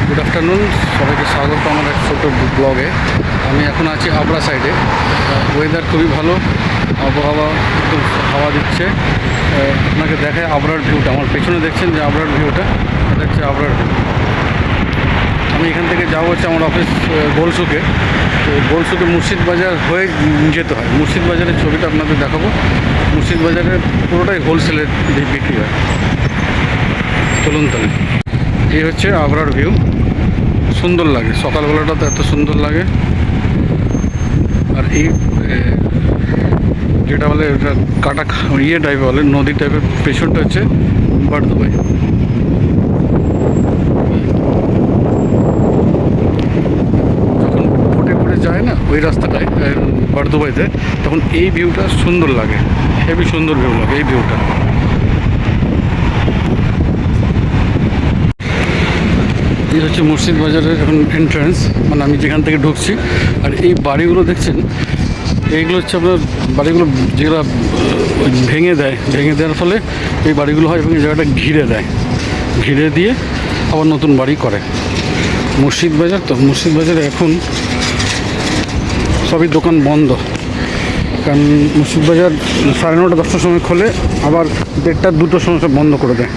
Good afternoon, সবাইকে স্বাগত আমার এক ছোটো ব্লগে। আমি এখন আছি আবরা সাইডে। ওয়েদার খুবই ভালো, আবহাওয়া একদম হাওয়া দিচ্ছে। আপনাকে দেখায় আবরার ভিউটা। আমার পেছনে দেখছেন যে আবরার ভিউটা, এটা হচ্ছে আবরার ভিউ। আমি এখান থেকে যাবো হচ্ছে আমার অফিস গোলসুকে। তো গোলসুকে মুর্শিদ বাজার হয়ে যেতে হয়। মুর্শিদ বাজারের ছবিটা আপনাদের দেখাবো। মুর্শিদ বাজারে পুরোটাই হোলসেলের বিক্রি হয়। চলুন তাহলে। এই হচ্ছে আবরার ভিউ। সুন্দর লাগে, সকালবেলাটা তো এত সুন্দর লাগে। আর এই যেটা বলে এটা কাটা টাইপের বলে, নদী টাইপের পেছনটা হচ্ছে বারদুবাই। যখন ফুটে ফুটে যায় না ওই রাস্তাটায় বারদুবাইতে, তখন এই ভিউটা সুন্দর লাগে, হেবি সুন্দর ভিউ লাগে এই ভিউটা। এই হচ্ছে মুর্শিদ বাজারের এখন এন্ট্রান্স, মানে আমি যেখান থেকে ঢুকছি। আর এই বাড়িগুলো দেখছেন, এইগুলো হচ্ছে আপনার বাড়িগুলো যেগুলো ভেঙে দেওয়ার ফলে এই বাড়িগুলো হয় এবং এই জায়গাটা ঘিরে দেয়, ঘিরে দিয়ে আবার নতুন বাড়ি করে। মুর্শিদ বাজার তো, মুর্শিদ বাজারে এখন সবই দোকান বন্ধ, কারণ মুর্শিদ বাজার 9:30 10টার সময় খোলে, আবার 1:30 2টোর সময় সব বন্ধ করে দেয়,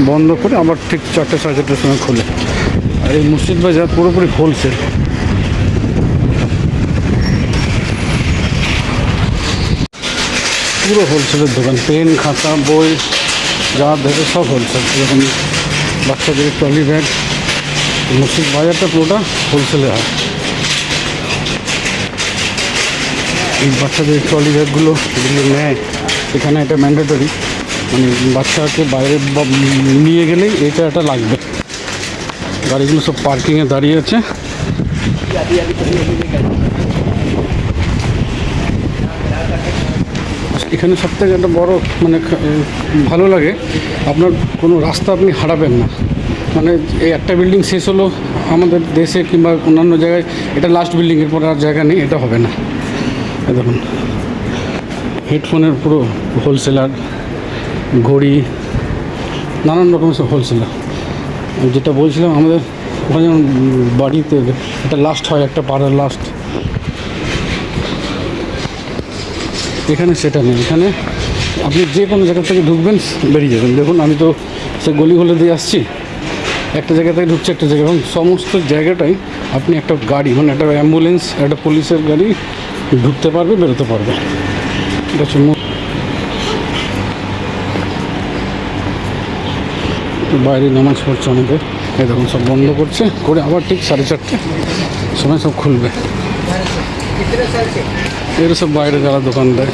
বন্ধ করে আবার ঠিক 4টে 4:30টার সময় খোলে। আর এই মুর্শিদ বাজার পুরোপুরি হোলসেল। পুরো হোলসেলের দোকান, পেন খাতা বই যা দেখে সব হোলসেল। এরকম বাচ্চাদের ট্রলি ব্যাগ, মুর্শিদ বাজারটা পুরোটা হোলসেলে হয়। এই বাচ্চাদের ট্রলি ব্যাগগুলো যেগুলো নেয় এখানে, এটা ম্যান্ডেটরি, মানে বাচ্চাকে বাইরে নিয়ে গেলেই এটা একটা লাগবে। গাড়িগুলো সব পার্কিংয়ে দাঁড়িয়ে আছে। এখানে সবথেকে একটা বড় মানে ভালো লাগে, আপনার কোনো রাস্তা আপনি হারাবেন না। মানে এই একটা বিল্ডিং শেষ হলো আমাদের দেশে কিংবা অন্যান্য জায়গায়, এটা লাস্ট বিল্ডিংয়ের পরে আর জায়গা নেই, এটা হবে না। দেখুন হেডফোনের পুরো হোলসেলার, ঘড়ি, নানান রকমের সব হোলসেলার। যেটা বলছিলাম আমাদের ওখানে যেমন বাড়িতে একটা লাস্ট হয়, একটা পাড়ার লাস্ট, এখানে সেটা নেই। এখানে আপনি যে কোনো জায়গা থেকে ঢুকবেন, বেরিয়ে যাবেন। দেখুন আমি তো সে গলি হলে দিয়ে আসছি, একটা জায়গা থেকে ঢুকছি একটা জায়গা, এবং সমস্ত জায়গাটাই আপনি একটা গাড়ি, মানে একটা অ্যাম্বুলেন্স, একটা পুলিশের গাড়ি ঢুকতে পারবে, বেরোতে পারবে। এটা হচ্ছে বাইরে নামাজ পড়ছে অনেকে। এই দেখুন সব বন্ধ করছে, করে আবার ঠিক 4:30 সময় সব খুলবে। এরা সব বাইরে যারা দোকান দেয়,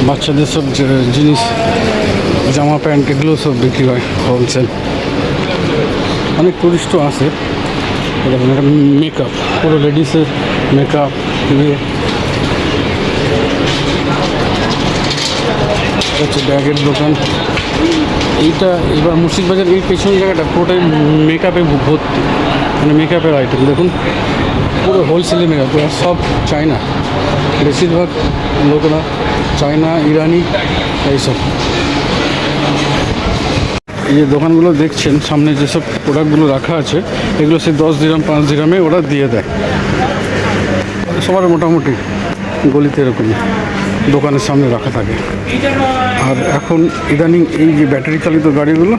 বাচ্চাদের সব জিনিস, জামা প্যান্ট, এগুলো সব বিক্রি হয় হোলসেল। অনেক টুরিস্টও আসে। দেখুন এটা মেকআপ, পুরো লেডিসের মেকআপ দিয়ে হচ্ছে ব্যাগের দোকান। এইটা এবার মুর্শিদ বাজার এই পেছনের জায়গাটা পুরোটাই মেকআপে ভর্তি, মানে মেকআপের আইটেম। দেখুন পুরো হোলসেলে মেকআপ, সব চায়না, বেশিরভাগ লোকেরা চায়না, ইরানি এইসব। এই যে দোকানগুলো দেখছেন সামনে, যেসব প্রোডাক্টগুলো রাখা আছে, এগুলো সে 10 দিরহাম 5 দিরহামে ওরা দিয়ে দেয়। সবার মোটামুটি গলিতে এরকম দোকানের সামনে রাখা থাকে। আর এখন ইদানিং এই যে ব্যাটারি চালিত গাড়িগুলো,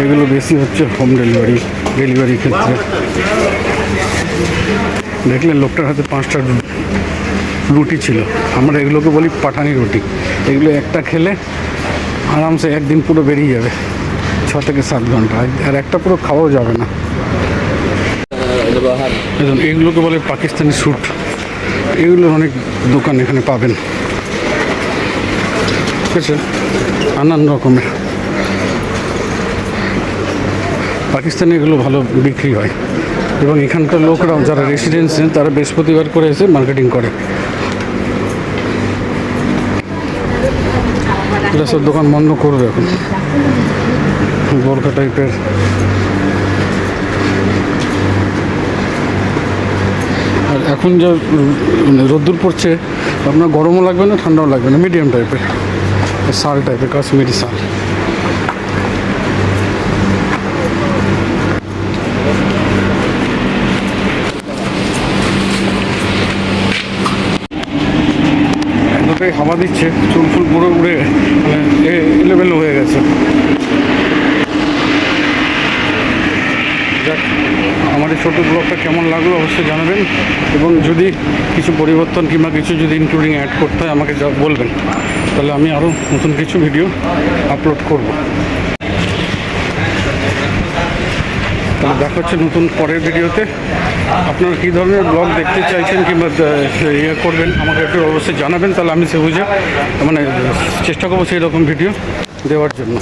এগুলো বেশি হচ্ছে হোম ডেলিভারি ক্ষেত্রে। দেখলেন লোকটার হাতে 5টা রুটি ছিল, আমরা এগুলোকে বলি পাঠানি রুটি। এগুলো একটা খেলে আরামসে একদিন পুরো বেরিয়ে যাবে, 6 থেকে 7 ঘন্টা, আর একটা পুরো খাওয়াও যাবে না। এগুলোকে বলে পাকিস্তানি স্যুট। এগুলোর অনেক দোকান এখানে পাবেন, ঠিক আছে, নানান রকমের পাকিস্তানি এগুলো ভালো বিক্রি হয়। এবং এখানকার লোকরাও যারা রেসিডেন্সি, তারা বৃহস্পতিবার করে এসে মার্কেটিং করে। এটা সব দোকান বন্ধ করবে এখন, বোরখা টাইপের। আর এখন যা রোদ্দুর পড়ছে, আপনার গরমও লাগবে না, ঠান্ডাও লাগবে না, মিডিয়াম টাইপের শাল টাইপের, কাশ্মীরি শাল। এতটাই হাওয়া দিচ্ছে, চুল ফুল পুরো উড়ে মানে এলোমেলো হয়ে গেছে। যাক, আমার এই ছোটো ব্লগটা কেমন লাগলো অবশ্যই জানাবেন, এবং যদি কিছু পরিবর্তন কিংবা কিছু যদি ইনক্লুডিং অ্যাড করতে হয় আমাকে যা বলবেন, তাহলে আমি আরও নতুন কিছু ভিডিও আপলোড করব। তাহলে দেখা হচ্ছে নতুন পরের ভিডিওতে। আপনারা কী ধরনের ব্লগ দেখতে চাইছেন কিংবা ইয়ে করবেন আমাকে একটু অবশ্যই জানাবেন, তাহলে আমি সে বুঝে মানে চেষ্টা করবো সেই রকম ভিডিও দেওয়ার জন্য।